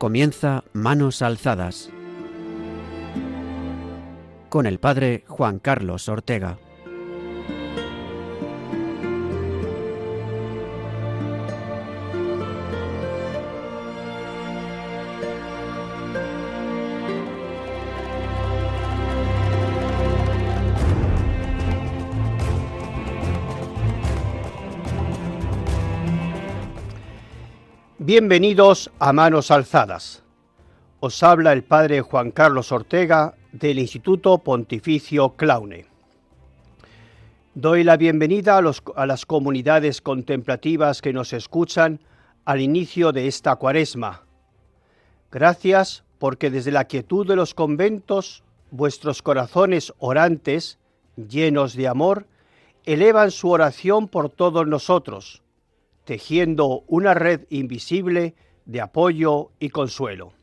comienza Manos Alzadas con el Padre Juan Carlos Ortega. Bienvenidos a Manos Alzadas. Os habla el Padre Juan Carlos Ortega del Instituto Pontificio Claune. Doy la bienvenida a las comunidades contemplativas que nos escuchan al inicio de esta Cuaresma. Gracias porque desde la quietud de los conventos, vuestros corazones orantes, llenos de amor, elevan su oración por todos nosotros, tejiendo una red invisible de apoyo y consuelo.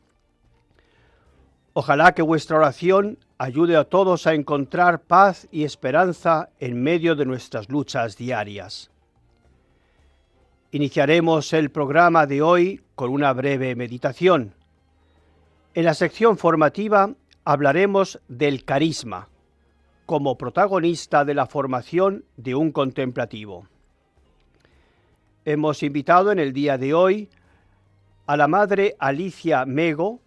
Ojalá que vuestra oración ayude a todos a encontrar paz y esperanza en medio de nuestras luchas diarias. Iniciaremos el programa de hoy con una breve meditación. En la sección formativa hablaremos del carisma, como protagonista de la formación de un contemplativo. Hemos invitado en el día de hoy a la Madre Alicia Mego,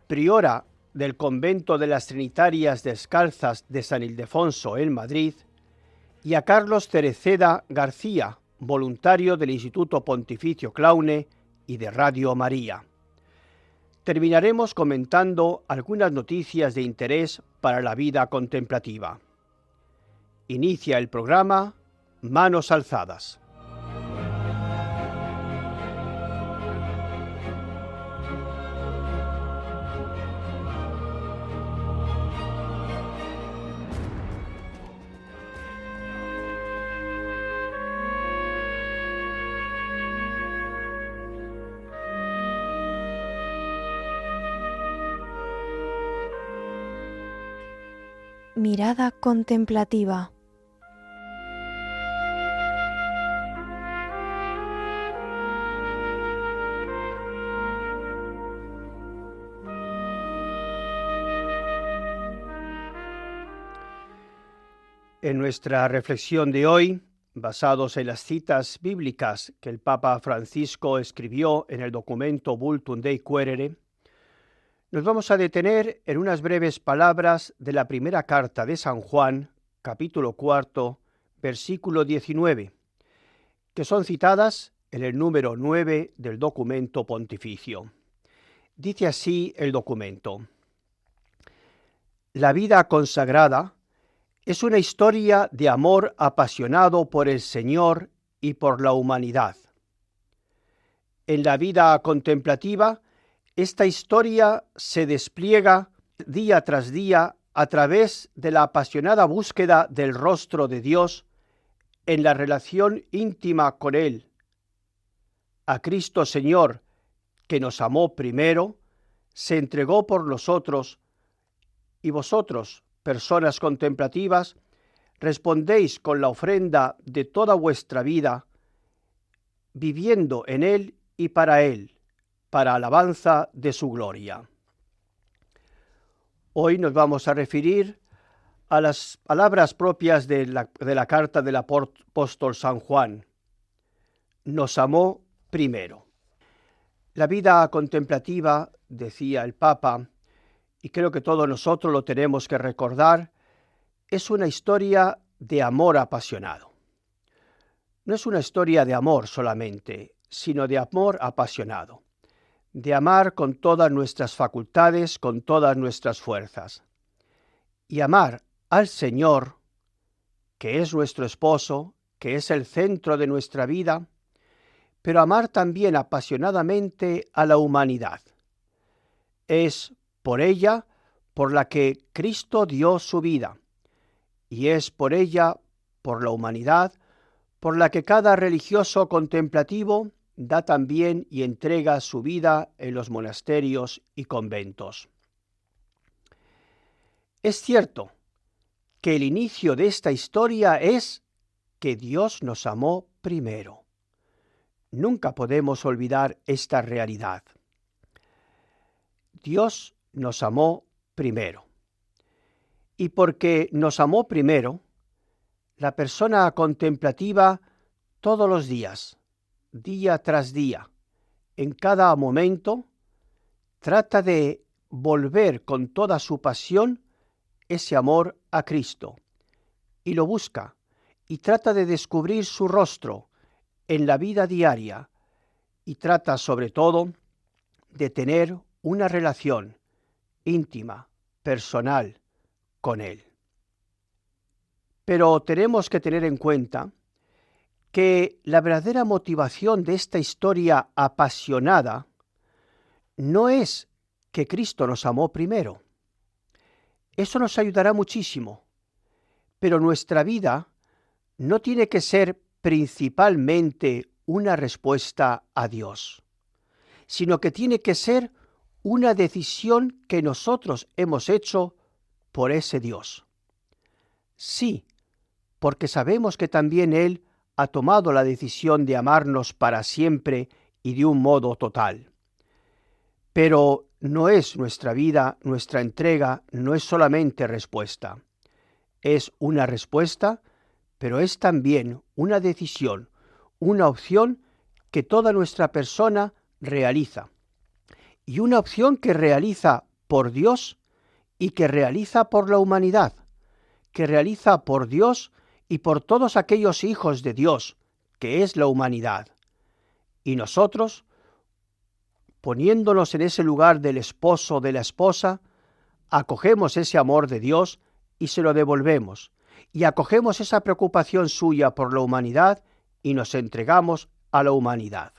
priora del Convento de las Trinitarias Descalzas de San Ildefonso en Madrid, y a Carlos Cereceda García, voluntario del Instituto Pontificio Claune y de Radio María. Terminaremos comentando algunas noticias de interés para la vida contemplativa. Inicia el programa Manos Alzadas. Mirada contemplativa. En nuestra reflexión de hoy, basados en las citas bíblicas que el Papa Francisco escribió en el documento Vultum Dei Quaerere, nos vamos a detener en unas breves palabras de la primera carta de San Juan, capítulo 4, versículo 19, que son citadas en el número 9 del documento pontificio. Dice así el documento: La vida consagrada es una historia de amor apasionado por el Señor y por la humanidad. En la vida contemplativa, esta historia se despliega día tras día a través de la apasionada búsqueda del rostro de Dios en la relación íntima con Él. A Cristo Señor, que nos amó primero, se entregó por nosotros, y vosotros, personas contemplativas, respondéis con la ofrenda de toda vuestra vida, viviendo en Él y para Él, para alabanza de su gloria. Hoy nos vamos a referir a las palabras propias de la carta del apóstol San Juan. Nos amó primero. La vida contemplativa, decía el Papa, y creo que todos nosotros lo tenemos que recordar, es una historia de amor apasionado. No es una historia de amor solamente, sino de amor apasionado. De amar con todas nuestras facultades, con todas nuestras fuerzas. Y amar al Señor, que es nuestro esposo, que es el centro de nuestra vida, pero amar también apasionadamente a la humanidad. Es por ella por la que Cristo dio su vida, y es por ella, por la humanidad, por la que cada religioso contemplativo da también y entrega su vida en los monasterios y conventos. Es cierto que el inicio de esta historia es que Dios nos amó primero. Nunca podemos olvidar esta realidad. Dios nos amó primero. Y porque nos amó primero, la persona contemplativa todos los días, día tras día, en cada momento, trata de volver con toda su pasión ese amor a Cristo, y lo busca, y trata de descubrir su rostro en la vida diaria, y trata sobre todo de tener una relación íntima, personal, con Él. Pero tenemos que tener en cuenta que la verdadera motivación de esta historia apasionada no es que Cristo nos amó primero. Eso nos ayudará muchísimo, pero nuestra vida no tiene que ser principalmente una respuesta a Dios, sino que tiene que ser una decisión que nosotros hemos hecho por ese Dios. Sí, porque sabemos que también Él ha tomado la decisión de amarnos para siempre y de un modo total. Pero no es nuestra vida, nuestra entrega, no es solamente respuesta. Es una respuesta, pero es también una decisión, una opción que toda nuestra persona realiza. Y una opción que realiza por Dios y que realiza por la humanidad, que realiza por Dios y por todos aquellos hijos de Dios, que es la humanidad. Y nosotros, poniéndonos en ese lugar del esposo o de la esposa, acogemos ese amor de Dios y se lo devolvemos, y acogemos esa preocupación suya por la humanidad y nos entregamos a la humanidad.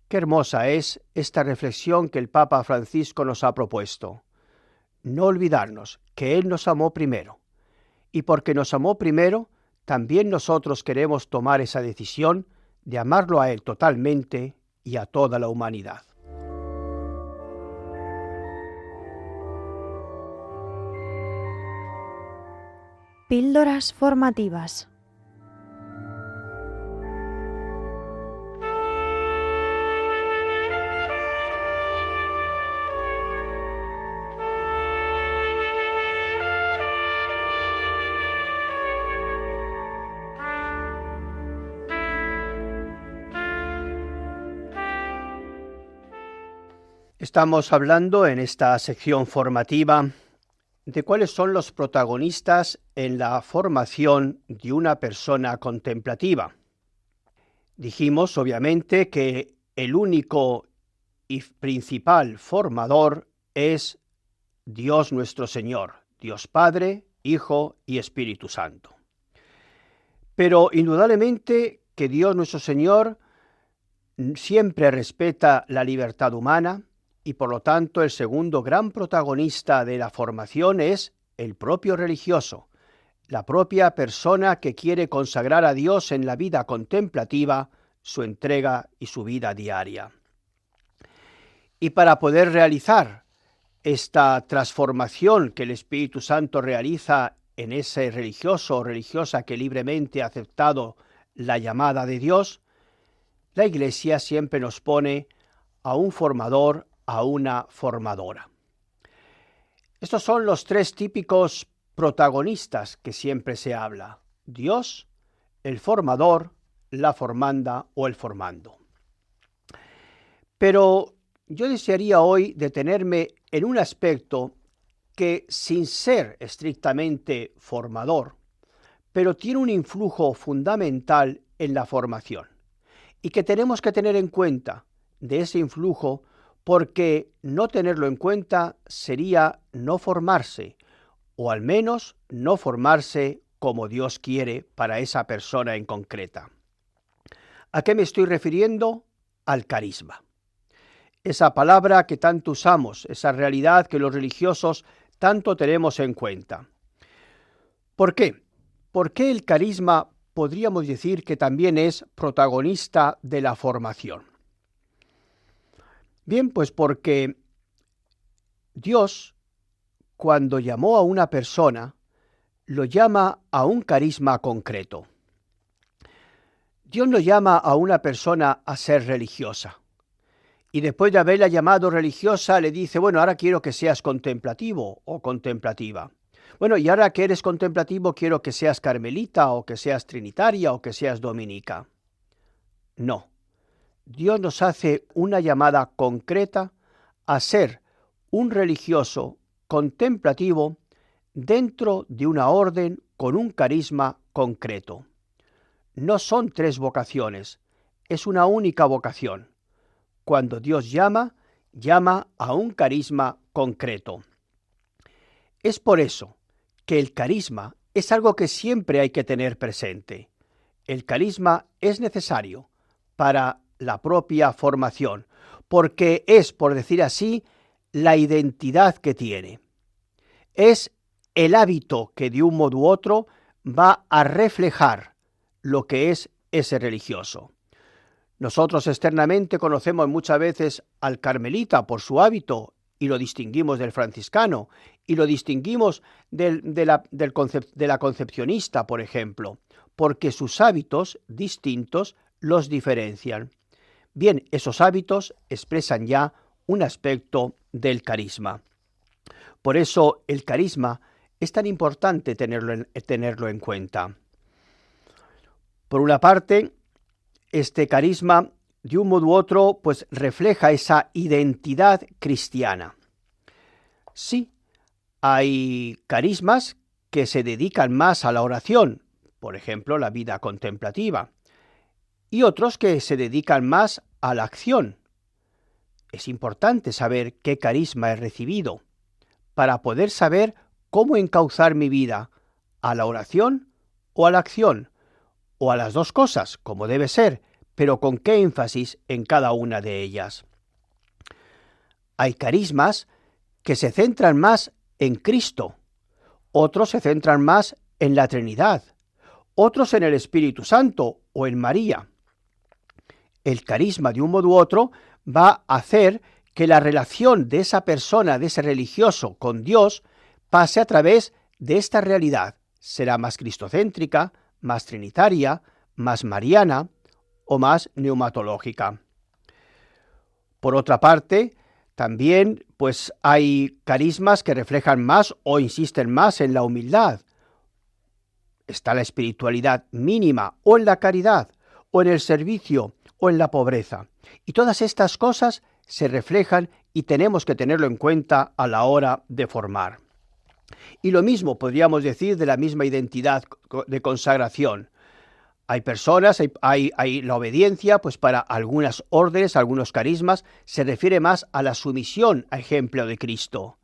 Qué hermosa es esta reflexión que el Papa Francisco nos ha propuesto. No olvidarnos que Él nos amó primero, y porque nos amó primero, también nosotros queremos tomar esa decisión de amarlo a Él totalmente y a toda la humanidad. Píldoras formativas. Estamos hablando en esta sección formativa de cuáles son los protagonistas en la formación de una persona contemplativa. Dijimos, obviamente, que el único y principal formador es Dios nuestro Señor, Dios Padre, Hijo y Espíritu Santo. Pero indudablemente que Dios nuestro Señor siempre respeta la libertad humana, y por lo tanto el segundo gran protagonista de la formación es el propio religioso, la propia persona que quiere consagrar a Dios en la vida contemplativa, su entrega y su vida diaria. Y para poder realizar esta transformación que el Espíritu Santo realiza en ese religioso o religiosa que libremente ha aceptado la llamada de Dios, la Iglesia siempre nos pone a un formador, a una formadora. Estos son los tres típicos protagonistas que siempre se habla: Dios, el formador, la formanda o el formando. Pero yo desearía hoy detenerme en un aspecto que, sin ser estrictamente formador, pero tiene un influjo fundamental en la formación, y que tenemos que tener en cuenta de ese influjo, porque no tenerlo en cuenta sería no formarse, o al menos no formarse como Dios quiere para esa persona en concreta. ¿A qué me estoy refiriendo? Al carisma. Esa palabra que tanto usamos, esa realidad que los religiosos tanto tenemos en cuenta. ¿Por qué? Porque el carisma podríamos decir que también es protagonista de la formación. Bien, pues porque Dios, cuando llamó a una persona, lo llama a un carisma concreto. Dios no llama a una persona a ser religiosa, y después de haberla llamado religiosa le dice, bueno, ahora quiero que seas contemplativo o contemplativa. Bueno, y ahora que eres contemplativo quiero que seas carmelita o que seas trinitaria o que seas dominica. No, Dios nos hace una llamada concreta a ser un religioso contemplativo dentro de una orden con un carisma concreto. No son 3 vocaciones, es una única vocación. Cuando Dios llama, llama a un carisma concreto. Es por eso que el carisma es algo que siempre hay que tener presente. El carisma es necesario para la propia formación, porque es, por decir así, la identidad que tiene. Es el hábito que de un modo u otro va a reflejar lo que es ese religioso. Nosotros externamente conocemos muchas veces al carmelita por su hábito y lo distinguimos del franciscano y lo distinguimos de la concepcionista, por ejemplo, porque sus hábitos distintos los diferencian. Bien, esos hábitos expresan ya un aspecto del carisma. Por eso el carisma es tan importante tenerlo en cuenta. Por una parte, este carisma, de un modo u otro, pues refleja esa identidad cristiana. Sí, hay carismas que se dedican más a la oración, por ejemplo, la vida contemplativa, y otros que se dedican más a la acción. Es importante saber qué carisma he recibido, para poder saber cómo encauzar mi vida a la oración o a la acción, o a las 2 cosas, como debe ser, pero con qué énfasis en cada una de ellas. Hay carismas que se centran más en Cristo, otros se centran más en la Trinidad, otros en el Espíritu Santo o en María. El carisma, de un modo u otro, va a hacer que la relación de esa persona, de ese religioso con Dios, pase a través de esta realidad. Será más cristocéntrica, más trinitaria, más mariana o más neumatológica. Por otra parte, también pues hay carismas que reflejan más o insisten más en la humildad. Está la espiritualidad mínima o en la caridad o en el servicio o en la pobreza. Y todas estas cosas se reflejan y tenemos que tenerlo en cuenta a la hora de formar. Y lo mismo podríamos decir de la misma identidad de consagración. Hay personas, hay la obediencia, pues para algunas órdenes, algunos carismas, se refiere más a la sumisión, a ejemplo de Cristo.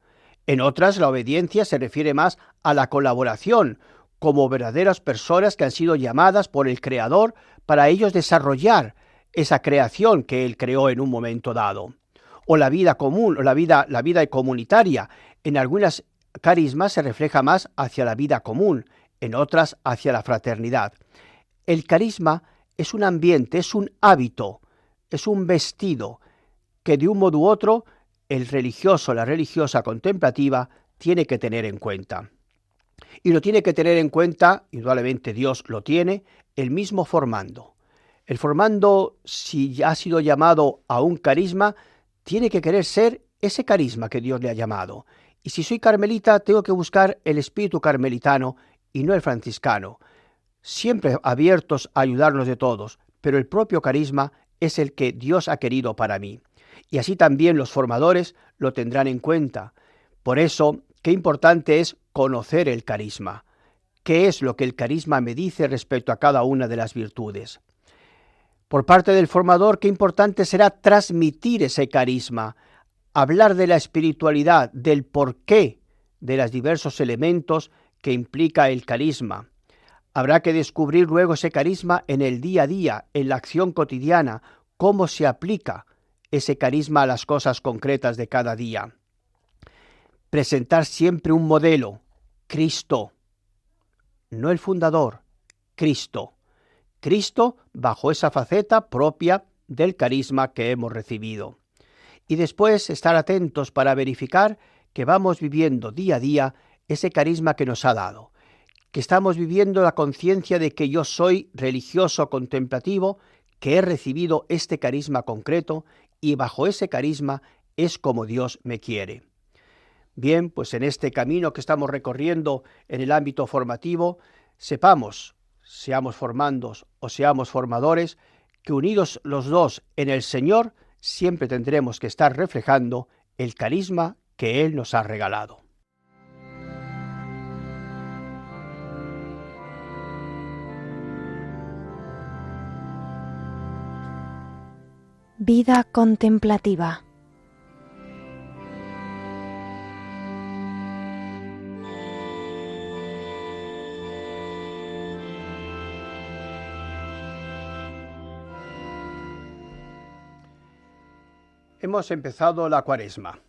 En otras, la obediencia se refiere más a la colaboración, como verdaderas personas que han sido llamadas por el Creador para ellos desarrollar esa creación que Él creó en un momento dado. O la vida común, o la vida comunitaria. En algunas carismas se refleja más hacia la vida común, en otras hacia la fraternidad. El carisma es un ambiente, es un hábito, es un vestido que de un modo u otro el religioso, la religiosa contemplativa tiene que tener en cuenta. Y lo tiene que tener en cuenta, indudablemente Dios lo tiene, el mismo formando. El formando, si ya ha sido llamado a un carisma, tiene que querer ser ese carisma que Dios le ha llamado. Y si soy carmelita, tengo que buscar el espíritu carmelitano y no el franciscano. Siempre abiertos a ayudarnos de todos, pero el propio carisma es el que Dios ha querido para mí. Y así también los formadores lo tendrán en cuenta. Por eso, qué importante es conocer el carisma. ¿Qué es lo que el carisma me dice respecto a cada una de las virtudes? Por parte del formador, qué importante será transmitir ese carisma, hablar de la espiritualidad, del porqué de los diversos elementos que implica el carisma. Habrá que descubrir luego ese carisma en el día a día, en la acción cotidiana, cómo se aplica ese carisma a las cosas concretas de cada día. Presentar siempre un modelo, Cristo, no el fundador, Cristo. Cristo bajo esa faceta propia del carisma que hemos recibido. Y después estar atentos para verificar que vamos viviendo día a día ese carisma que nos ha dado, que estamos viviendo la conciencia de que yo soy religioso contemplativo, que he recibido este carisma concreto y bajo ese carisma es como Dios me quiere. Bien, pues en este camino que estamos recorriendo en el ámbito formativo, sepamos, seamos formandos o seamos formadores, que unidos los dos en el Señor, siempre tendremos que estar reflejando el carisma que Él nos ha regalado. Vida contemplativa. Hemos empezado la Cuaresma.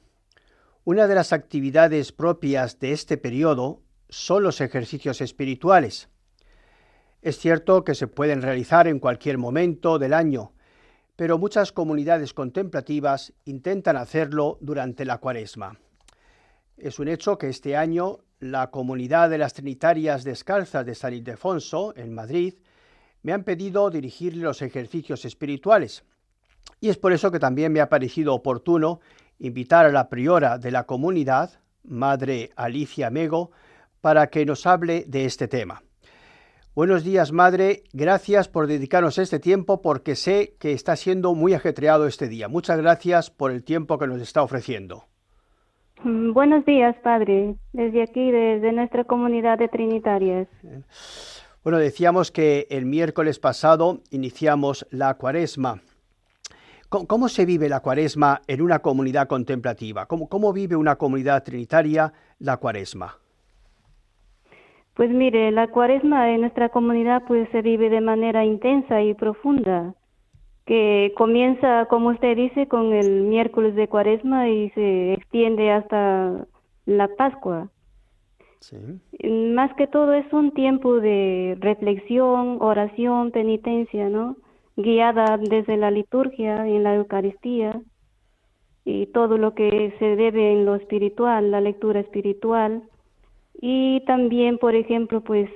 Una de las actividades propias de este periodo son los ejercicios espirituales. Es cierto que se pueden realizar en cualquier momento del año, pero muchas comunidades contemplativas intentan hacerlo durante la Cuaresma. Es un hecho que este año la comunidad de las Trinitarias Descalzas de San Ildefonso, en Madrid, me han pedido dirigirle los ejercicios espirituales. Y es por eso que también me ha parecido oportuno invitar a la priora de la comunidad, Madre Alicia Mego, para que nos hable de este tema. Buenos días, Madre. Gracias por dedicarnos este tiempo porque sé que está siendo muy ajetreado este día. Muchas gracias por el tiempo que nos está ofreciendo. Buenos días, Padre. Desde aquí, desde nuestra comunidad de Trinitarias. Bueno, decíamos que el miércoles pasado iniciamos la Cuaresma. ¿Cómo se vive la Cuaresma en una comunidad contemplativa? ¿Cómo vive una comunidad trinitaria la Cuaresma? Pues mire, la Cuaresma en nuestra comunidad pues se vive de manera intensa y profunda, que comienza, como usted dice, con el miércoles de Cuaresma y se extiende hasta la Pascua. Sí. Más que todo es un tiempo de reflexión, oración, penitencia, ¿no? Guiada desde la liturgia, en la Eucaristía, y todo lo que se debe en lo espiritual, la lectura espiritual, y también, por ejemplo, pues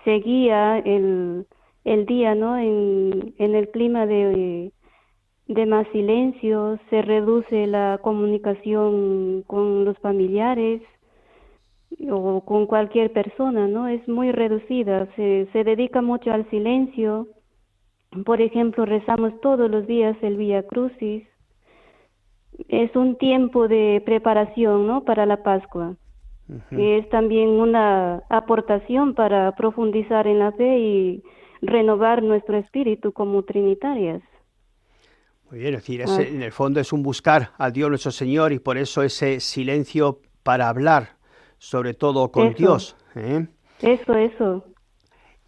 se guía el día, ¿no? En el clima de más silencio, se reduce la comunicación con los familiares o con cualquier persona, ¿no? Es muy reducida, se dedica mucho al silencio. Por ejemplo, rezamos todos los días el Vía Crucis. Es un tiempo de preparación, ¿no? Para la Pascua. Uh-huh. Es también una aportación para profundizar en la fe y renovar nuestro espíritu como trinitarias. Muy bien, es decir, en el fondo es un buscar a Dios nuestro Señor y por eso ese silencio para hablar, sobre todo con Dios. Eso.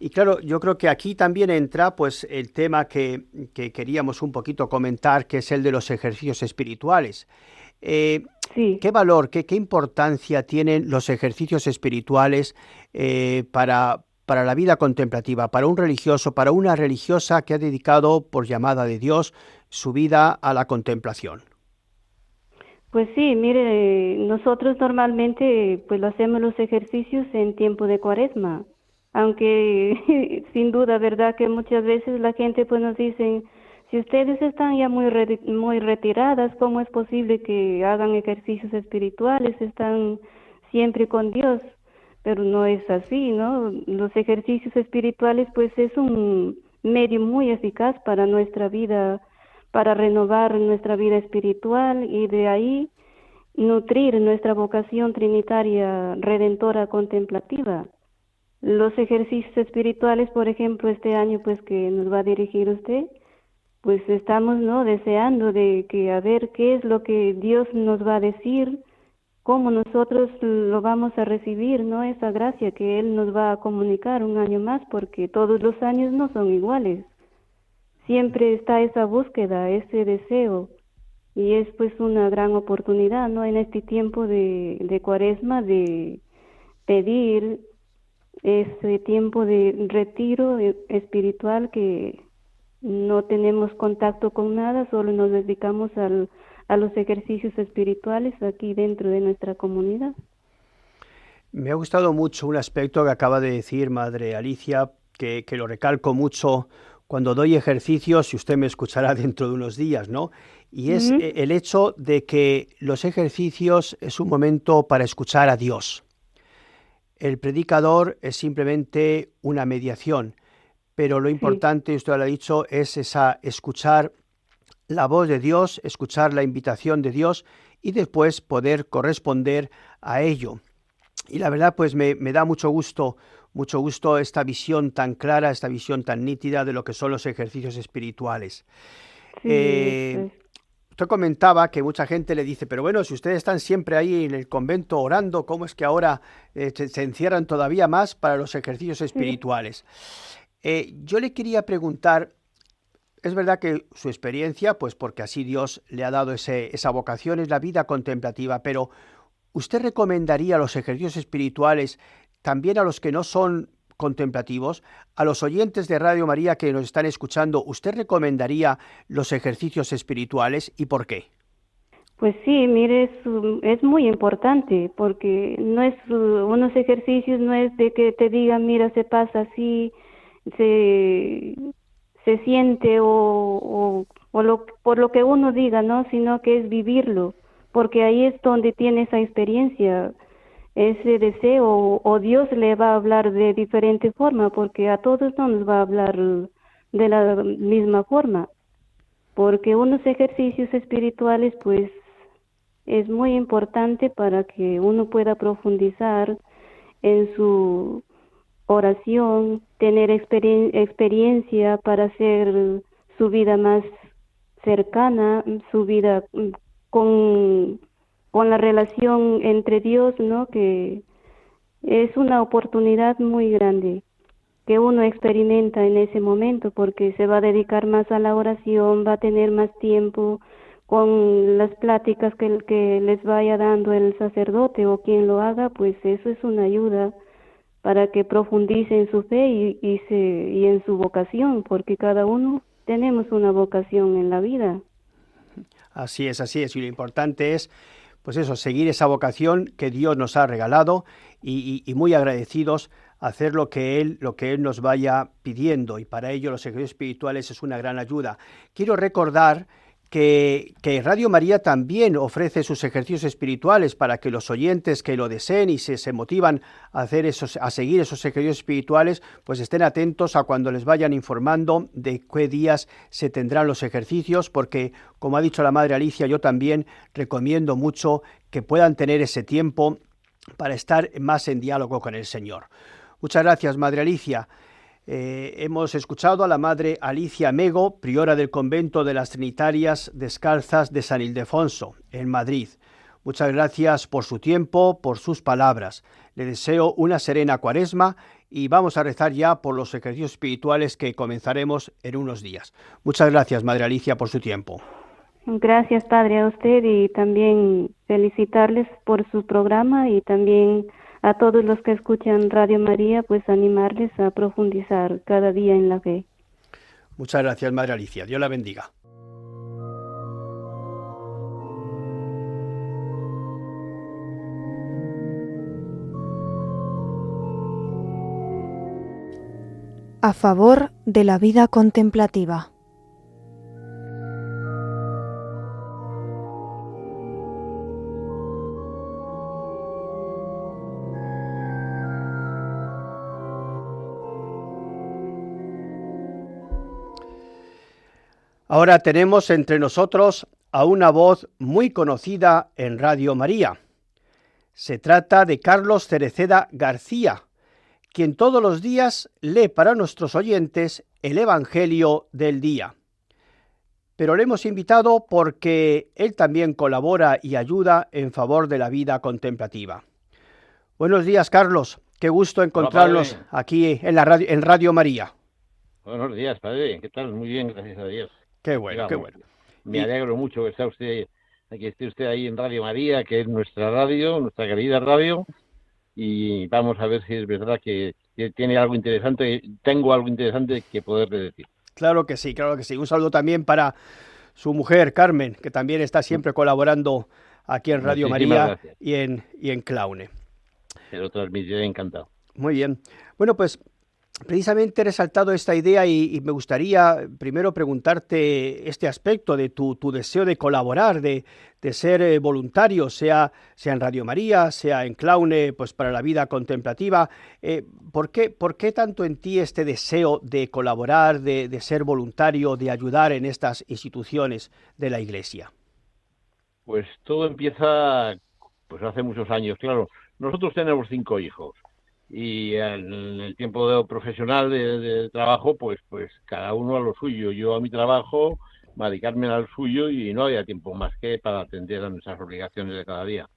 Y claro, yo creo que aquí también entra pues el tema que queríamos un poquito comentar, que es el de los ejercicios espirituales. Sí. ¿Qué valor, qué importancia tienen los ejercicios espirituales para la vida contemplativa, para un religioso, para una religiosa que ha dedicado, por llamada de Dios, su vida a la contemplación? Pues sí, mire, nosotros normalmente pues lo hacemos los ejercicios en tiempo de Cuaresma. Aunque sin duda, verdad que muchas veces la gente pues nos dicen, si ustedes están ya muy retiradas, ¿cómo es posible que hagan ejercicios espirituales? Están siempre con Dios, pero no es así, ¿no? Los ejercicios espirituales pues es un medio muy eficaz para nuestra vida, para renovar nuestra vida espiritual y de ahí nutrir nuestra vocación trinitaria redentora contemplativa. Los ejercicios espirituales, por ejemplo, este año pues que nos va a dirigir usted, pues estamos deseando de que a ver qué es lo que Dios nos va a decir, cómo nosotros lo vamos a recibir, ¿no? Esa gracia que Él nos va a comunicar un año más, porque todos los años no son iguales. Siempre está esa búsqueda, ese deseo, y es pues una gran oportunidad, ¿no? En este tiempo de Cuaresma de pedir ese tiempo de retiro espiritual que no tenemos contacto con nada, solo nos dedicamos a los ejercicios espirituales aquí dentro de nuestra comunidad. Me ha gustado mucho un aspecto que acaba de decir Madre Alicia, que lo recalco mucho cuando doy ejercicios, y usted me escuchará dentro de unos días, ¿no? Y es el hecho de que los ejercicios es un momento para escuchar a Dios. El predicador es simplemente una mediación, pero lo importante, usted lo ha dicho, es escuchar la voz de Dios, escuchar la invitación de Dios y después poder corresponder a ello. Y la verdad, pues me da mucho gusto esta visión tan clara, esta visión tan nítida de lo que son los ejercicios espirituales. Sí, Usted comentaba que mucha gente le dice, pero bueno, si ustedes están siempre ahí en el convento orando, ¿cómo es que ahora se encierran todavía más para los ejercicios espirituales? Yo le quería preguntar, es verdad que su experiencia, pues porque así Dios le ha dado esa vocación, es la vida contemplativa, pero ¿usted recomendaría los ejercicios espirituales también a los que no son contemplativos? A los oyentes de Radio María que nos están escuchando, ¿usted recomendaría los ejercicios espirituales y por qué? Pues sí, mire, es muy importante porque no es unos ejercicios, no es de que te digan, mira, se pasa así, se siente por lo que uno diga, ¿no? Sino que es vivirlo, porque ahí es donde tiene esa experiencia, ese deseo, o Dios le va a hablar de diferente forma, porque a todos no nos va a hablar de la misma forma, porque unos ejercicios espirituales, pues, es muy importante para que uno pueda profundizar en su oración, tener experiencia para hacer su vida más cercana, su vida con la relación entre Dios, ¿no? Que es una oportunidad muy grande que uno experimenta en ese momento, porque se va a dedicar más a la oración, va a tener más tiempo con las pláticas que les vaya dando el sacerdote o quien lo haga, pues eso es una ayuda para que profundice en su fe y en su vocación, porque cada uno tenemos una vocación en la vida. Así es, y lo importante es, pues eso, seguir esa vocación que Dios nos ha regalado y muy agradecidos hacer lo que Él nos vaya pidiendo, y para ello los ejercicios espirituales es una gran ayuda. Quiero recordar que Radio María también ofrece sus ejercicios espirituales para que los oyentes que lo deseen y se motivan a seguir esos ejercicios espirituales, pues estén atentos a cuando les vayan informando de qué días se tendrán los ejercicios, porque, como ha dicho la Madre Alicia, yo también recomiendo mucho que puedan tener ese tiempo para estar más en diálogo con el Señor. Muchas gracias, Madre Alicia. Hemos escuchado a la Madre Alicia Mego, priora del convento de las Trinitarias Descalzas de San Ildefonso, en Madrid. Muchas gracias por su tiempo, por sus palabras. Le deseo una serena Cuaresma y vamos a rezar ya por los ejercicios espirituales que comenzaremos en unos días. Muchas gracias, Madre Alicia, por su tiempo. Gracias, Padre, a usted, y también felicitarles por su programa, y también a todos los que escuchan Radio María, pues animarles a profundizar cada día en la fe. Muchas gracias, Madre Alicia. Dios la bendiga. A favor de la vida contemplativa. Ahora tenemos entre nosotros a una voz muy conocida en Radio María. Se trata de Carlos Cereceda García, quien todos los días lee para nuestros oyentes el Evangelio del día. Pero le hemos invitado porque él también colabora y ayuda en favor de la vida contemplativa. Buenos días, Carlos. Qué gusto encontrarnos aquí en Radio María. Buenos días, padre. ¿Qué tal? Muy bien, gracias a Dios. Qué bueno, qué bueno. Me alegro mucho que esté usted ahí en Radio María, que es nuestra radio, nuestra querida radio, y vamos a ver si es verdad que tiene algo interesante, tengo algo interesante que poderle decir. Claro que sí, claro que sí. Un saludo también para su mujer, Carmen, que también está siempre colaborando aquí en Radio María y en Claune. Se lo transmitiré encantado. Muy bien. Bueno, pues precisamente he resaltado esta idea y me gustaría primero preguntarte este aspecto de tu deseo de colaborar, de ser voluntario, sea en Radio María, sea en Claune, pues para la vida contemplativa. ¿Por qué tanto en ti este deseo de colaborar, de ser voluntario, de ayudar en estas instituciones de la Iglesia? Pues todo empieza pues hace muchos años, claro. Nosotros tenemos 5 hijos y en el tiempo profesional de trabajo, pues cada uno a lo suyo. Yo a mi trabajo, Mari Carmen al suyo, y no había tiempo más que para atender a nuestras obligaciones de cada día.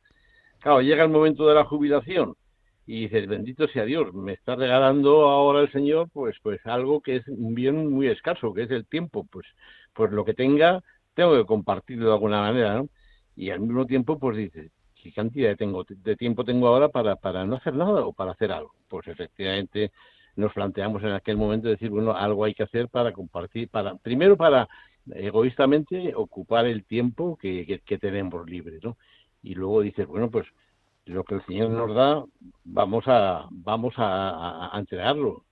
Claro, llega el momento de la jubilación y dices, bendito sea Dios, me está regalando ahora el Señor pues algo que es un bien muy escaso, que es el tiempo. Pues lo que tenga, tengo que compartirlo de alguna manera, ¿no? Y al mismo tiempo, pues dices, ¿qué cantidad de tiempo tengo ahora para no hacer nada o para hacer algo? Pues efectivamente nos planteamos en aquel momento decir, bueno, algo hay que hacer para compartir, primero para egoístamente ocupar el tiempo que tenemos libre, ¿no? Y luego dices, bueno, pues lo que el Señor nos da, vamos a entregarlo.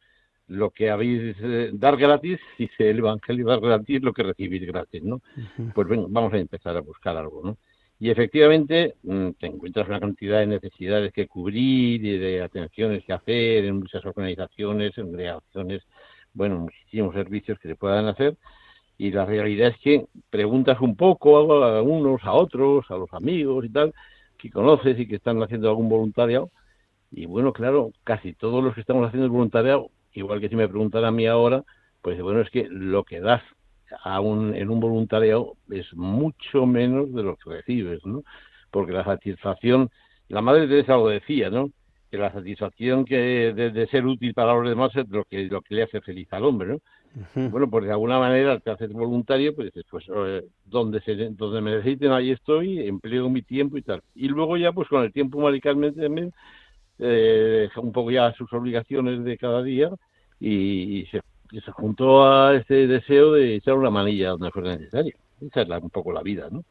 Lo que habéis dar gratis, dice el Evangelio, dar gratis lo que recibís gratis, ¿no? Uh-huh. Pues venga, vamos a empezar a buscar algo, ¿no? Y efectivamente te encuentras una cantidad de necesidades que cubrir y de atenciones que hacer en muchas organizaciones, en delegaciones, bueno, muchísimos servicios que se puedan hacer. Y la realidad es que preguntas un poco a unos, a otros, a los amigos y tal, que conoces y que están haciendo algún voluntariado. Y bueno, claro, casi todos los que estamos haciendo el voluntariado, igual que si me preguntan a mí ahora, pues bueno, es que lo que das en un voluntariado es mucho menos de lo que recibes, ¿no? Porque la satisfacción, la Madre Teresa lo decía, ¿no? Que la satisfacción de ser útil para los demás es lo que le hace feliz al hombre, ¿no? Uh-huh. Bueno, pues de alguna manera te haces voluntario, pues dices, pues donde me necesiten ahí estoy, empleo mi tiempo y tal. Y luego ya, pues con el tiempo radicalmente también, un poco ya sus obligaciones de cada día y se juntó a este deseo de echar una manilla donde fuera necesario. Esa es un poco la vida, ¿no?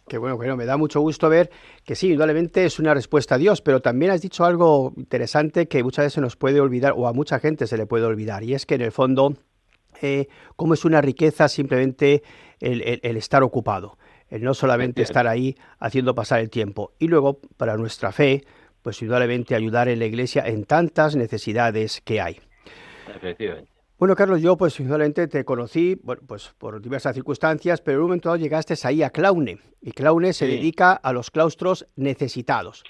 Qué bueno, me da mucho gusto ver que sí, indudablemente es una respuesta a Dios, pero también has dicho algo interesante que muchas veces nos puede olvidar, o a mucha gente se le puede olvidar, y es que en el fondo, cómo es una riqueza simplemente el estar ocupado, el no solamente estar ahí haciendo pasar el tiempo. Y luego, para nuestra fe, pues indudablemente ayudar en la Iglesia en tantas necesidades que hay. Efectivamente. Bueno, Carlos, yo pues indudablemente te conocí, bueno, pues por diversas circunstancias, pero en un momento dado llegaste ahí a Claune, y Claune se dedica a los claustros necesitados.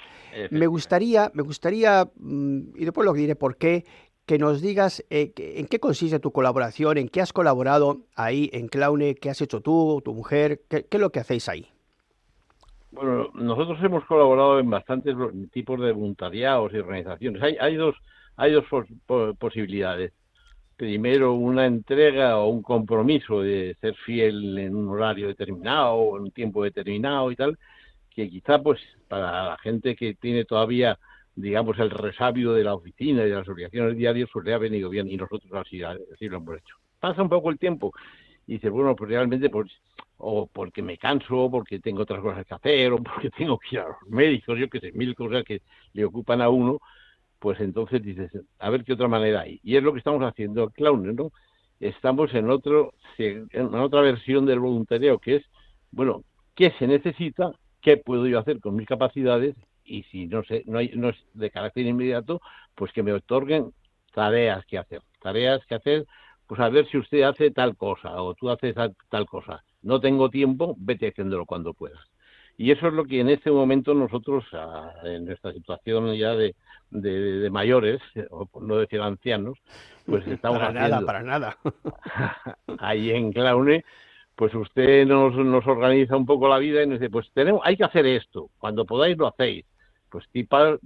Me gustaría, y después lo diré por qué, que nos digas en qué consiste tu colaboración, en qué has colaborado ahí en Claune, qué has hecho tú, tu mujer, qué es lo que hacéis ahí. Bueno, nosotros hemos colaborado en bastantes tipos de voluntariados y organizaciones. Hay dos posibilidades. Primero, una entrega o un compromiso de ser fiel en un horario determinado o en un tiempo determinado y tal, que quizá pues para la gente que tiene todavía, digamos, el resabio de la oficina y de las obligaciones diarias, pues le ha venido bien y nosotros así lo hemos hecho. Pasa un poco el tiempo y dices, bueno, pues realmente pues o porque me canso, o porque tengo otras cosas que hacer, o porque tengo que ir a los médicos, yo qué sé, 1000 cosas que le ocupan a uno, pues entonces dices, a ver qué otra manera hay. Y es lo que estamos haciendo en Claune, ¿no? Estamos en otra versión del voluntariado, que es, bueno, ¿qué se necesita? ¿Qué puedo yo hacer con mis capacidades? Y si no es de carácter inmediato, pues que me otorguen tareas que hacer, pues a ver si usted hace tal cosa, o tú haces tal cosa. No tengo tiempo, vete haciéndolo cuando puedas. Y eso es lo que en este momento nosotros, en nuestra situación ya de mayores, o por no decir ancianos, pues estamos haciendo. Para nada. Ahí en Claune, pues usted nos organiza un poco la vida y nos dice, pues hay que hacer esto, cuando podáis lo hacéis. Pues tipo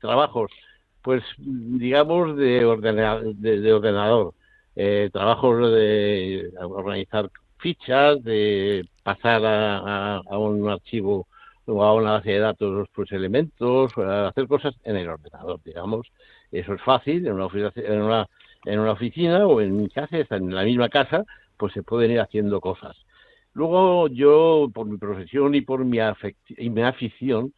trabajos, pues digamos de ordenador, trabajos de organizar fichas, de pasar a un archivo o a una base de datos pues elementos, hacer cosas en el ordenador, digamos. Eso es fácil, en una oficina o en mi casa, en la misma casa, pues se pueden ir haciendo cosas. Luego yo, por mi profesión y por mi afición,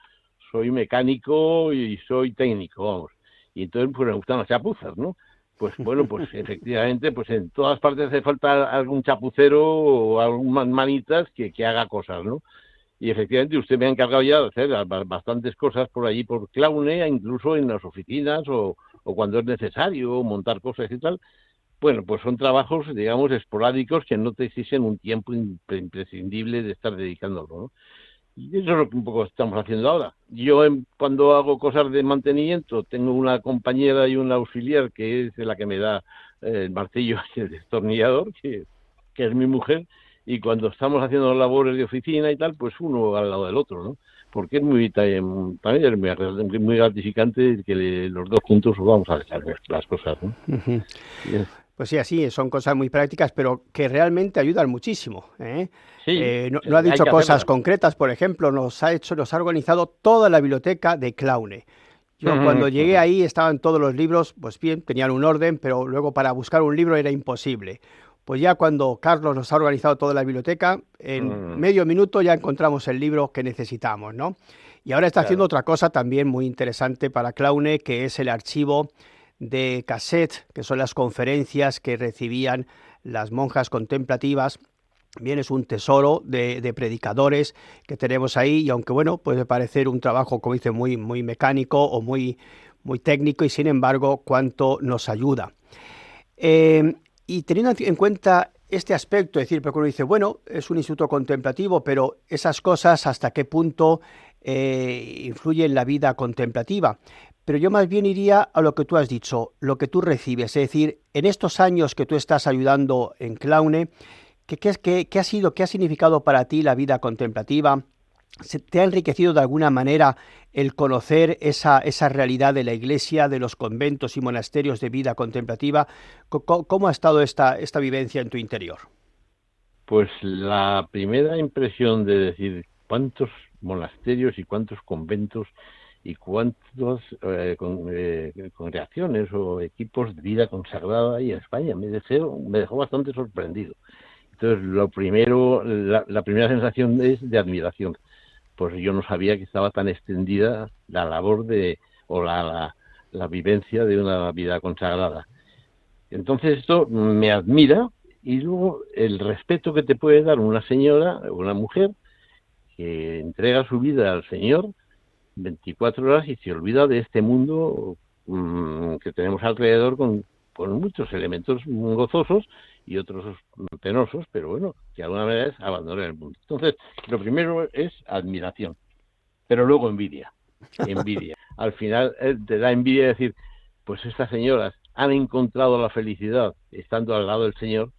soy mecánico y soy técnico, vamos. Y entonces pues me gustan las chapuzas, ¿no? Pues bueno, pues efectivamente, pues en todas partes hace falta algún chapucero o algunas manitas que haga cosas, ¿no? Y efectivamente usted me ha encargado ya de hacer bastantes cosas por allí, por Claune, incluso en las oficinas o cuando es necesario montar cosas y tal. Bueno, pues son trabajos, digamos, esporádicos que no te exigen un tiempo imprescindible de estar dedicándolo, ¿no? Y eso es lo que un poco estamos haciendo ahora. Yo cuando hago cosas de mantenimiento tengo una compañera y un auxiliar que es la que me da el martillo y el destornillador, que es mi mujer, y cuando estamos haciendo labores de oficina y tal, pues uno al lado del otro, ¿no? Porque es también es muy gratificante que los dos juntos vamos a hacer las cosas, ¿no? Uh-huh. Pues sí, así son cosas muy prácticas, pero que realmente ayudan muchísimo, ¿eh? Sí, no ha dicho cosas concretas, por ejemplo, nos ha organizado toda la biblioteca de Claune. Yo cuando llegué ahí estaban todos los libros, pues bien, tenían un orden, pero luego para buscar un libro era imposible. Pues ya cuando Carlos nos ha organizado toda la biblioteca, en medio minuto ya encontramos el libro que necesitamos, ¿no? Y ahora está haciendo otra cosa también muy interesante para Claune, que es el archivo de cassette, que son las conferencias que recibían las monjas contemplativas. Bien, es un tesoro de predicadores que tenemos ahí, y aunque bueno, puede parecer un trabajo, como dice, muy mecánico o muy técnico, y sin embargo, cuánto nos ayuda. Y teniendo en cuenta este aspecto, es decir, porque uno dice, bueno, es un instituto contemplativo, pero esas cosas, ¿hasta qué punto influyen en la vida contemplativa? Pero yo más bien iría a lo que tú has dicho, lo que tú recibes, es decir, en estos años que tú estás ayudando en Claune, ¿qué ha significado para ti la vida contemplativa? ¿Te ha enriquecido de alguna manera el conocer esa realidad de la Iglesia, de los conventos y monasterios de vida contemplativa? ¿Cómo ha estado esta vivencia en tu interior? Pues la primera impresión de decir cuántos monasterios y cuántos conventos y cuántas congregaciones o equipos de vida consagrada hay en España me dejó bastante sorprendido. Entonces, lo primero, la primera sensación es de admiración. Pues yo no sabía que estaba tan extendida la labor la vivencia de una vida consagrada. Entonces esto me admira, y luego el respeto que te puede dar una señora, una mujer, que entrega su vida al Señor 24 horas y se olvida de este mundo que tenemos alrededor con muchos elementos gozosos y otros penosos, pero bueno, que de alguna manera es abandonar el mundo. Entonces, lo primero es admiración, pero luego envidia. Al final te da envidia decir, pues estas señoras han encontrado la felicidad estando al lado del Señor.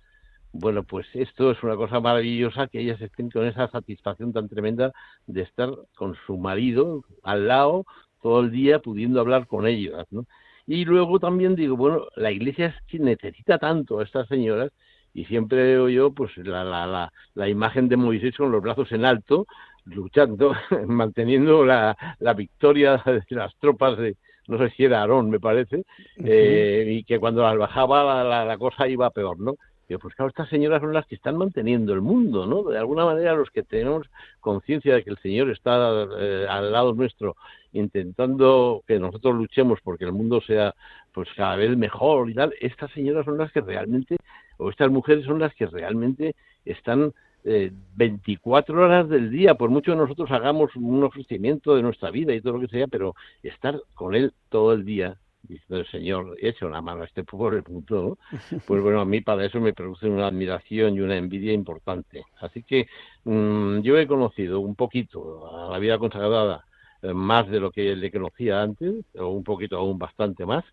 Bueno, pues esto es una cosa maravillosa, que ellas estén con esa satisfacción tan tremenda de estar con su marido al lado todo el día, pudiendo hablar con ellas, ¿no? Y luego también digo, bueno, la Iglesia es que necesita tanto a estas señoras, y siempre veo yo pues la imagen de Moisés con los brazos en alto, luchando, manteniendo la victoria de las tropas de, no sé si era Aarón, me parece, y que cuando las bajaba la cosa iba peor, ¿no? Pero pues claro, estas señoras son las que están manteniendo el mundo, ¿no? De alguna manera, los que tenemos conciencia de que el Señor está al lado nuestro, intentando que nosotros luchemos porque el mundo sea pues cada vez mejor y tal, estas señoras son las que realmente, o estas mujeres son las que realmente están 24 horas del día, por mucho que nosotros hagamos un ofrecimiento de nuestra vida y todo lo que sea, pero estar con él todo el día, diciendo el Señor, echa una mano a este pobre punto, ¿no? Pues bueno, a mí para eso me produce una admiración y una envidia importante. Así que yo he conocido un poquito a la vida consagrada, más de lo que le conocía antes, o un poquito aún bastante más,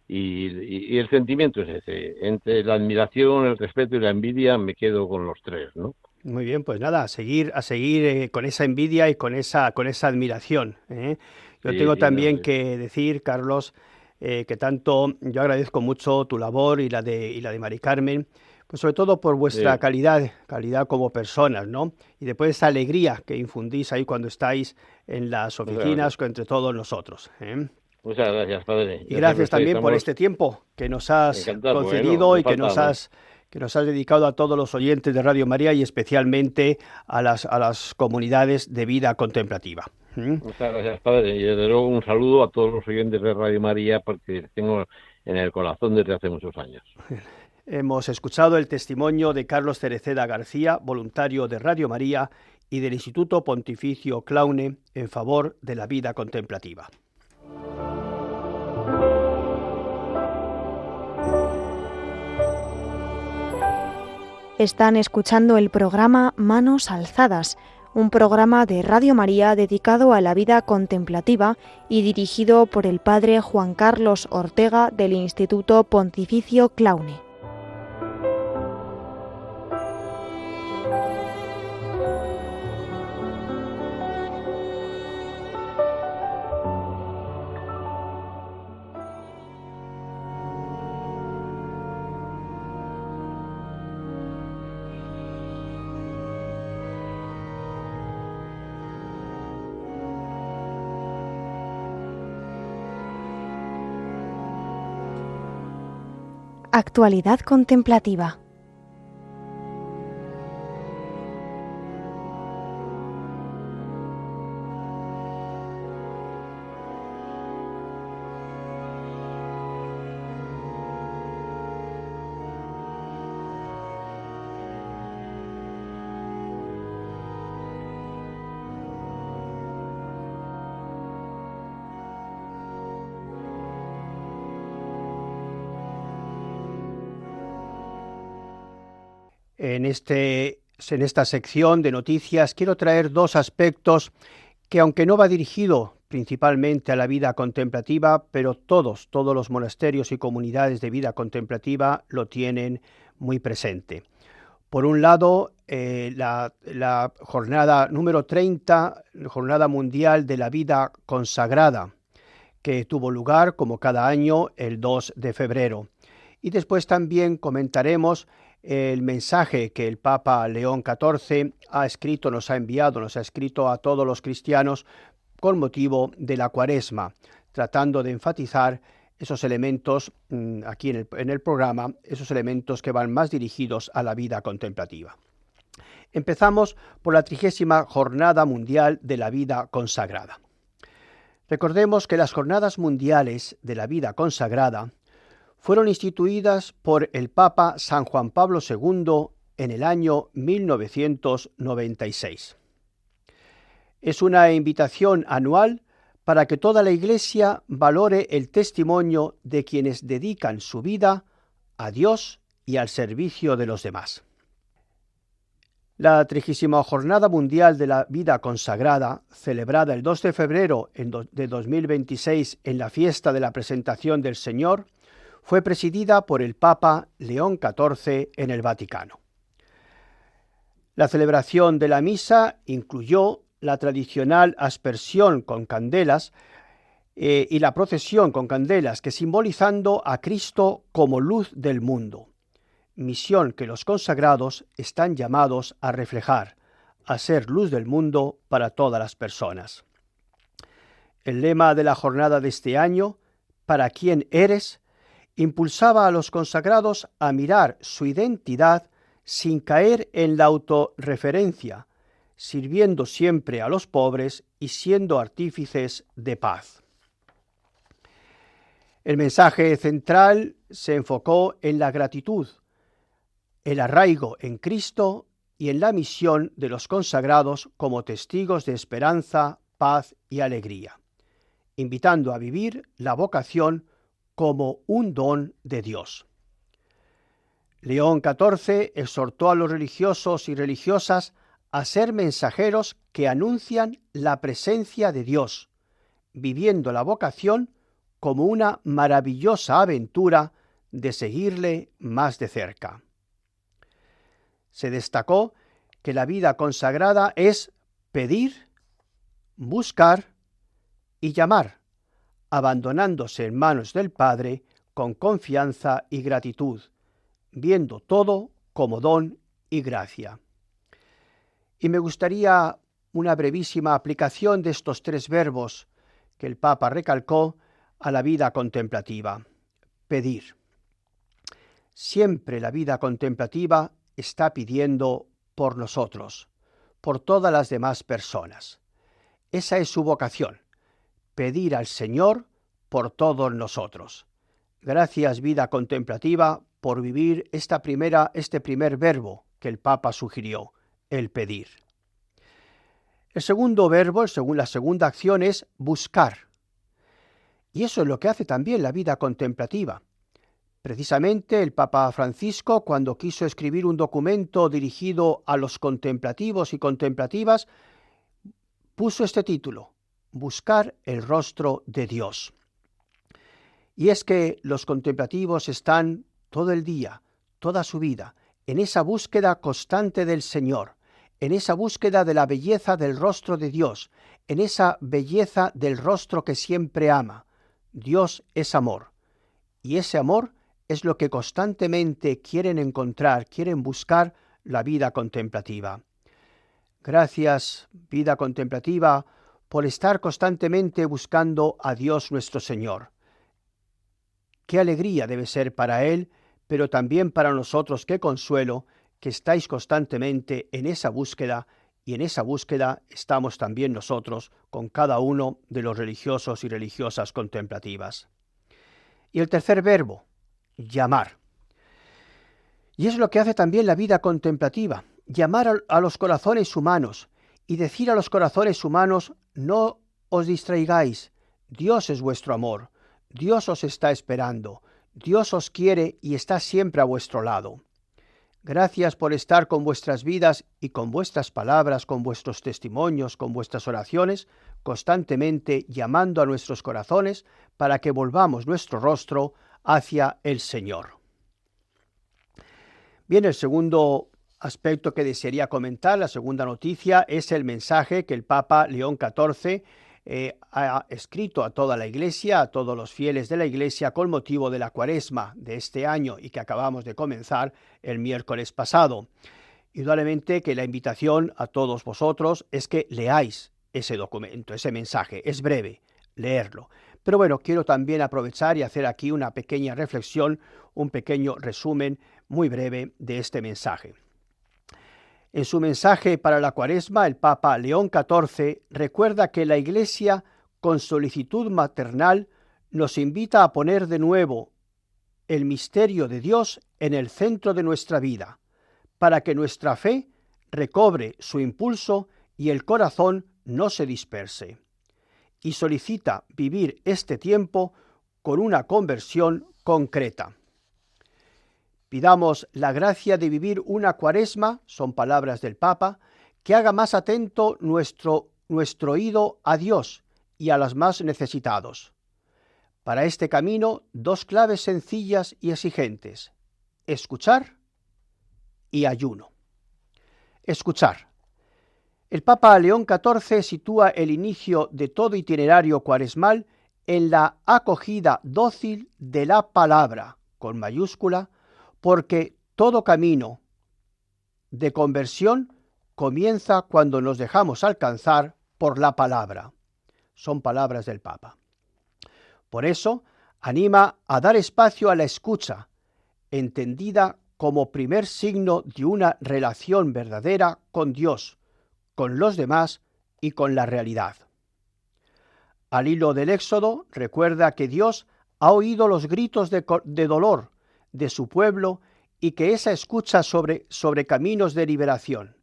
y el sentimiento es ese. Entre la admiración, el respeto y la envidia me quedo con los tres, ¿no? Muy bien, pues nada, a seguir con esa envidia y con esa admiración, ¿eh? Yo tengo también que decir, Carlos, que tanto yo agradezco mucho tu labor y la de Mari Carmen, pues sobre todo por vuestra calidad como personas, ¿no? Y después esa alegría que infundís ahí cuando estáis en las oficinas entre todos nosotros, ¿eh? Muchas gracias, padre. Y gracias también por este tiempo que nos has concedido y que nos has dedicado a todos los oyentes de Radio María, y especialmente a las comunidades de vida contemplativa. Muchas gracias, padre. Y desde luego un saludo a todos los oyentes de Radio María, porque tengo en el corazón desde hace muchos años. Hemos escuchado el testimonio de Carlos Cereceda García, voluntario de Radio María y del Instituto Pontificio Claune en favor de la vida contemplativa. Están escuchando el programa Manos Alzadas, un programa de Radio María dedicado a la vida contemplativa y dirigido por el padre Juan Carlos Ortega del Instituto Pontificio Claune. Actualidad contemplativa. En esta sección de noticias quiero traer dos aspectos que, aunque no va dirigido principalmente a la vida contemplativa, pero todos los monasterios y comunidades de vida contemplativa lo tienen muy presente. Por un lado, la jornada número 30, la Jornada Mundial de la Vida Consagrada, que tuvo lugar, como cada año, el 2 de febrero. Y después también comentaremos el mensaje que el Papa León XIV nos ha escrito a todos los cristianos con motivo de la Cuaresma, tratando de enfatizar esos elementos aquí en el programa, esos elementos que van más dirigidos a la vida contemplativa. Empezamos por la 30ª Jornada Mundial de la Vida Consagrada. Recordemos que las Jornadas Mundiales de la Vida Consagrada fueron instituidas por el Papa San Juan Pablo II en el año 1996. Es una invitación anual para que toda la Iglesia valore el testimonio de quienes dedican su vida a Dios y al servicio de los demás. La 30ª Jornada Mundial de la Vida Consagrada, celebrada el 2 de febrero de 2026 en la fiesta de la Presentación del Señor, fue presidida por el Papa León XIV en el Vaticano. La celebración de la misa incluyó la tradicional aspersión con candelas y la procesión con candelas, que simbolizando a Cristo como luz del mundo, misión que los consagrados están llamados a reflejar, a ser luz del mundo para todas las personas. El lema de la jornada de este año, ¿para quién eres?, impulsaba a los consagrados a mirar su identidad sin caer en la autorreferencia, sirviendo siempre a los pobres y siendo artífices de paz. El mensaje central se enfocó en la gratitud, el arraigo en Cristo y en la misión de los consagrados como testigos de esperanza, paz y alegría, invitando a vivir la vocación como un don de Dios. León XIV exhortó a los religiosos y religiosas a ser mensajeros que anuncian la presencia de Dios, viviendo la vocación como una maravillosa aventura de seguirle más de cerca. Se destacó que la vida consagrada es pedir, buscar y llamar, abandonándose en manos del Padre con confianza y gratitud, viendo todo como don y gracia. Y me gustaría una brevísima aplicación de estos tres verbos que el Papa recalcó a la vida contemplativa. Pedir. Siempre la vida contemplativa está pidiendo por nosotros, por todas las demás personas. Esa es su vocación, pedir al Señor por todos nosotros, Gracias, vida contemplativa, por vivir este primer verbo que el Papa sugirió, el pedir. El segundo verbo, la segunda acción es buscar. Y eso es lo que hace también la vida contemplativa. Precisamente el Papa Francisco, cuando quiso escribir un documento dirigido a los contemplativos y contemplativas, puso este título: Buscar el rostro de Dios. Y es que los contemplativos están todo el día, toda su vida, en esa búsqueda constante del Señor, en esa búsqueda de la belleza del rostro de Dios, en esa belleza del rostro que siempre ama. Dios es amor, y ese amor es lo que constantemente quieren encontrar, quieren buscar la vida contemplativa. Gracias, vida contemplativa, por estar constantemente buscando a Dios nuestro Señor. Qué alegría debe ser para Él, pero también para nosotros qué consuelo que estáis constantemente en esa búsqueda, y en esa búsqueda estamos también nosotros con cada uno de los religiosos y religiosas contemplativas. Y el tercer verbo, llamar. Y es lo que hace también la vida contemplativa, llamar a los corazones humanos y decir a los corazones humanos: no os distraigáis, Dios es vuestro amor, Dios os está esperando, Dios os quiere y está siempre a vuestro lado. Gracias por estar con vuestras vidas y con vuestras palabras, con vuestros testimonios, con vuestras oraciones, constantemente llamando a nuestros corazones para que volvamos nuestro rostro hacia el Señor. Bien, el segundo aspecto que desearía comentar, la segunda noticia, es el mensaje que el Papa León XIV ha escrito a toda la Iglesia, a todos los fieles de la Iglesia, con motivo de la Cuaresma de este año y que acabamos de comenzar el miércoles pasado. Indudablemente que la invitación a todos vosotros es que leáis ese documento, ese mensaje. Es breve, leerlo. Pero bueno, quiero también aprovechar y hacer aquí una pequeña reflexión, un pequeño resumen muy breve de este mensaje. En su mensaje para la Cuaresma, el Papa León XIV recuerda que la Iglesia, con solicitud maternal, nos invita a poner de nuevo el misterio de Dios en el centro de nuestra vida, para que nuestra fe recobre su impulso y el corazón no se disperse. Y solicita vivir este tiempo con una conversión concreta. Pidamos la gracia de vivir una Cuaresma, son palabras del Papa, que haga más atento nuestro oído a Dios y a los más necesitados. Para este camino, dos claves sencillas y exigentes: escuchar y ayuno. Escuchar. El Papa León XIV sitúa el inicio de todo itinerario cuaresmal en la acogida dócil de la palabra, con mayúscula, porque todo camino de conversión comienza cuando nos dejamos alcanzar por la palabra. Son palabras del Papa. Por eso, anima a dar espacio a la escucha, entendida como primer signo de una relación verdadera con Dios, con los demás y con la realidad. Al hilo del Éxodo, recuerda que Dios ha oído los gritos de dolor de su pueblo y que esa escucha sobre caminos de liberación.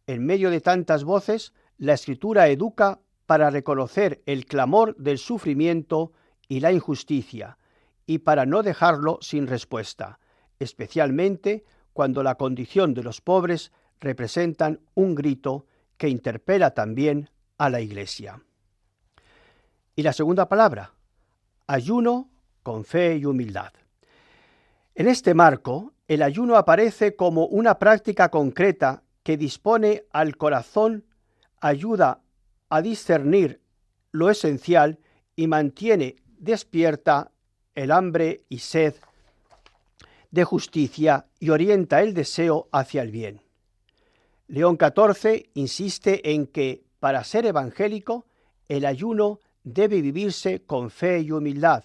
En medio de tantas voces, la Escritura educa para reconocer el clamor del sufrimiento y la injusticia, y para no dejarlo sin respuesta, especialmente cuando la condición de los pobres representan un grito que interpela también a la Iglesia. Y la segunda palabra, ayuno con fe y humildad. En este marco, el ayuno aparece como una práctica concreta que dispone al corazón, ayuda a discernir lo esencial y mantiene despierta el hambre y sed de justicia y orienta el deseo hacia el bien. León XIV insiste en que, para ser evangélico, el ayuno debe vivirse con fe y humildad,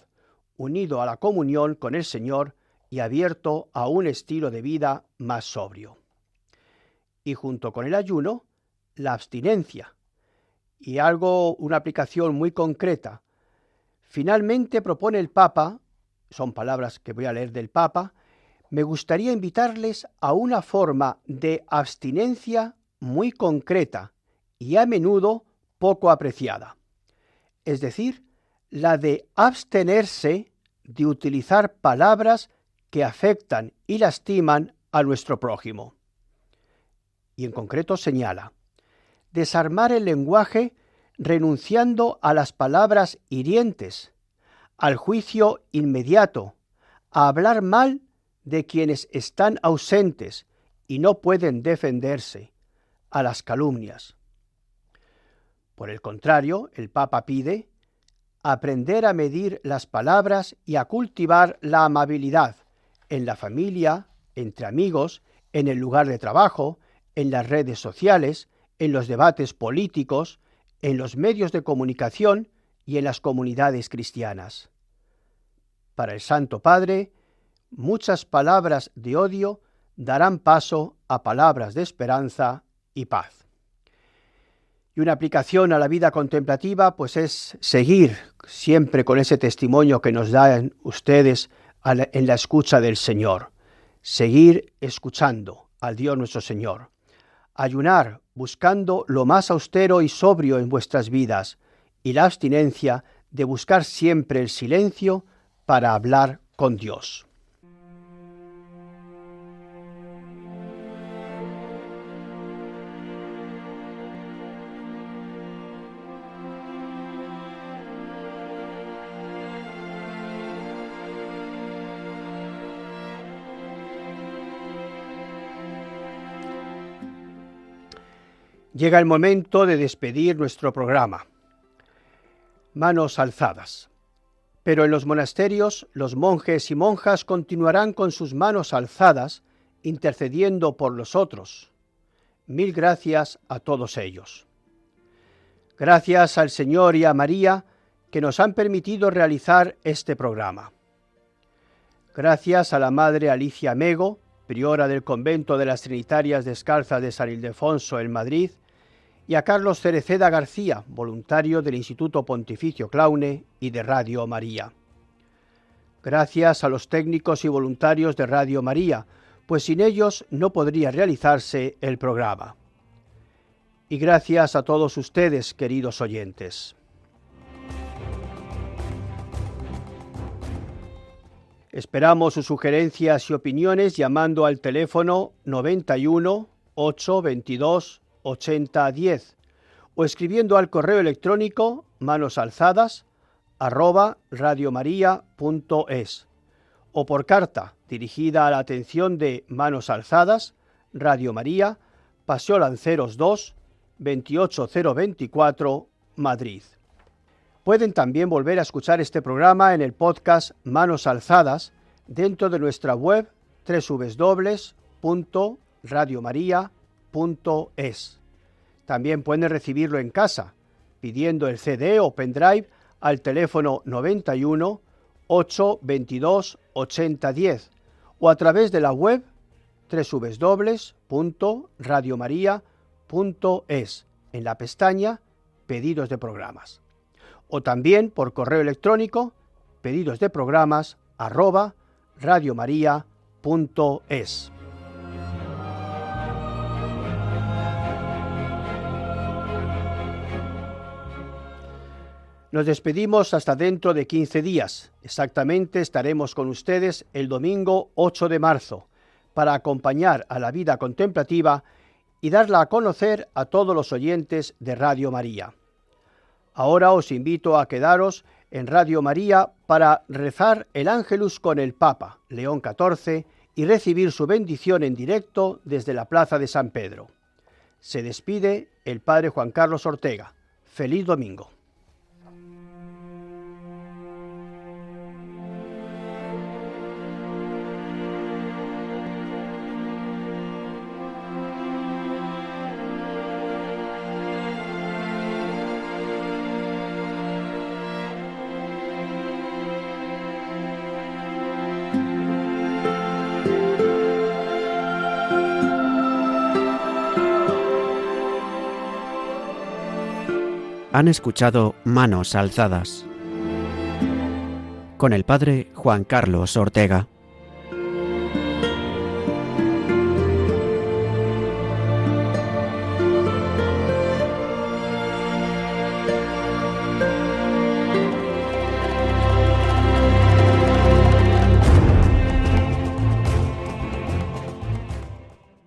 unido a la comunión con el Señor y abierto a un estilo de vida más sobrio. Y junto con el ayuno, la abstinencia. Y una aplicación muy concreta. Finalmente propone el Papa son palabras que voy a leer del Papa, me gustaría invitarles a una forma de abstinencia muy concreta y a menudo poco apreciada. Es decir, la de abstenerse de utilizar palabras que afectan y lastiman a nuestro prójimo. Y en concreto señala, desarmar el lenguaje renunciando a las palabras hirientes, al juicio inmediato, a hablar mal de quienes están ausentes y no pueden defenderse, a las calumnias. Por el contrario, el Papa pide aprender a medir las palabras y a cultivar la amabilidad en la familia, entre amigos, en el lugar de trabajo, en las redes sociales, en los debates políticos, en los medios de comunicación y en las comunidades cristianas. Para el Santo Padre, muchas palabras de odio darán paso a palabras de esperanza y paz. Y una aplicación a la vida contemplativa, pues es seguir siempre con ese testimonio que nos dan ustedes en la escucha del Señor. Seguir escuchando al Dios nuestro Señor. Ayunar buscando lo más austero y sobrio en vuestras vidas y la abstinencia de buscar siempre el silencio para hablar con Dios. Llega el momento de despedir nuestro programa. Manos alzadas. Pero en los monasterios, los monjes y monjas continuarán con sus manos alzadas, intercediendo por los otros. Mil gracias a todos ellos. Gracias al Señor y a María, que nos han permitido realizar este programa. Gracias a la Madre Alicia Mego, priora del Convento de las Trinitarias Descalzas de San Ildefonso en Madrid, y a Carlos Cereceda García, voluntario del Instituto Pontificio Claune y de Radio María. Gracias a los técnicos y voluntarios de Radio María, pues sin ellos no podría realizarse el programa. Y gracias a todos ustedes, queridos oyentes. Esperamos sus sugerencias y opiniones llamando al teléfono 91 822 8010 o escribiendo al correo electrónico manosalzadas@radiomaria.es o por carta dirigida a la atención de Manos Alzadas, Radio María, Paseo Lanceros 2, 28024, Madrid. Pueden también volver a escuchar este programa en el podcast Manos Alzadas dentro de nuestra web www.radiomaria.es. También pueden recibirlo en casa, pidiendo el CD o pendrive al teléfono 91 822 8010 o a través de la web www.radiomaria.es en la pestaña Pedidos de programas. O también por correo electrónico pedidosdeprogramas@radiomaria.es. Nos despedimos hasta dentro de 15 días. Exactamente estaremos con ustedes el domingo 8 de marzo para acompañar a la vida contemplativa y darla a conocer a todos los oyentes de Radio María. Ahora os invito a quedaros en Radio María para rezar el Ángelus con el Papa León XIV y recibir su bendición en directo desde la Plaza de San Pedro. Se despide el Padre Juan Carlos Ortega. Feliz domingo. Han escuchado Manos Alzadas con el Padre Juan Carlos Ortega.